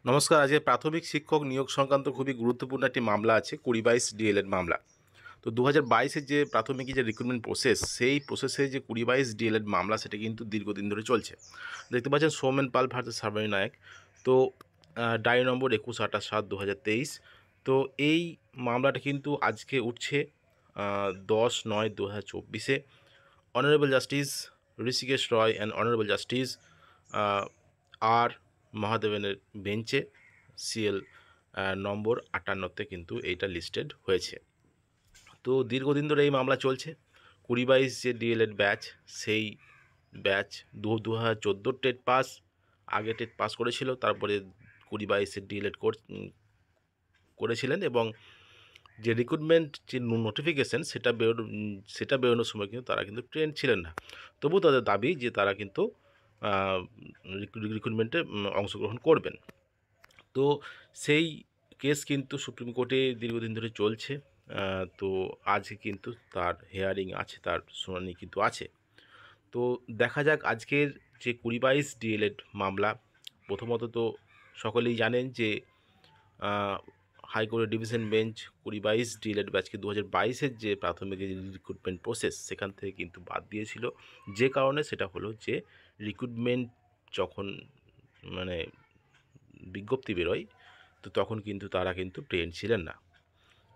নমস্কার। আজকে প্রাথমিক শিক্ষক নিয়োগ সংক্রান্ত খুবই গুরুত্বপূর্ণ একটি মামলা আছে, ২০/২২ ডিএলএড মামলা। তো ২০২২-এর যে প্রাথমিক যে রিক্রুটমেন্ট প্রসেস, সেই প্রসেসে যে ২০/২২ ডিএলএড মামলা সেটা কিন্তু দীর্ঘদিন ধরে চলছে। দেখতে পাচ্ছেন সৌমেন পাল ভার্সেস সাবরিন নায়েক। তো ডায়েরি নম্বর ২১/২৮/৭/২০২৩। তো এই মামলাটা কিন্তু আজকে উঠছে ১০/৯/২০২৪-এ। Honourable justice Rishikesh Roy and honourable justice R মহাদেবনের বেঞ্চে সিএল নম্বর ৫৮-তে কিন্তু এইটা লিস্টেড হয়েছে। তো দীর্ঘদিন ধরে এই মামলা চলছে। ২০/২২ যে ডিএলএড ব্যাচ, সেই ব্যাচ ২০১৪ টেট পাস, আগে টেট পাস করেছিল, তারপরে ২০/২২-এর ডিএলএড করেছিলেন এবং যে রিক্রুটমেন্ট যে নোটিফিকেশন সেটা বেরোনোর সময় কিন্তু তারা কিন্তু ট্রেন্ড ছিলেন না। তবুও তাদের দাবি যে তারা কিন্তু রিক্রুটমেন্টে অংশগ্রহণ করবেন। তো সেই কেস কিন্তু সুপ্রিম কোর্টে দীর্ঘদিন ধরে চলছে। তো আজকে কিন্তু তার হিয়ারিং আছে, তার শুনানি কিন্তু আছে। তো দেখা যাক আজকের যে ২০/২২ ডিএলএড মামলা। প্রথমত তো সকলেই জানেন যে হাইকোর্টের ডিভিশন বেঞ্চ ২০/২২ ডিএলএড ব্যাচকে ২০২২-এর যে প্রাথমিক যে রিক্রুটমেন্ট প্রসেস সেখান থেকে কিন্তু বাদ দিয়েছিল। যে কারণে সেটা হলো যে রিক্রুটমেন্ট যখন মানে বিজ্ঞপ্তি বেরোয়, তো তখন কিন্তু তারা কিন্তু ট্রেন্ড ছিলেন না।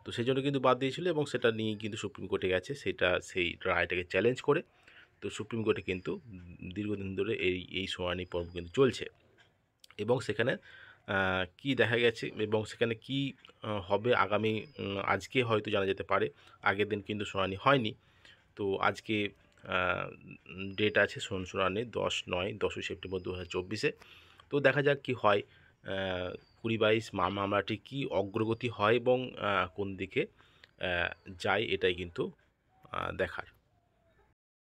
তো সেজন্য কিন্তু বাদ দিয়েছিল এবং সেটা নিয়ে কিন্তু সুপ্রিম কোর্টে গেছে। সেই রায়টাকে চ্যালেঞ্জ করে তো সুপ্রিম কোর্টে কিন্তু দীর্ঘদিন ধরে এই শুনানি পর্ব কিন্তু চলছে এবং সেখানে কি দেখা গেছে এবং সেখানে কি হবে আগামী আজকে হয়তো জানা যেতে পারে। আগের দিন কিন্তু শুনানি হয়নি। তো আজকে ডেট আছে শুনানির ১০/৯ সেপ্টেম্বর ২০২৪-এ। তো দেখা যাক কি হয়। ২০/২২ মামলাটি কি অগ্রগতি হয় এবং কোন দিকে যায়, এটাই কিন্তু দেখার।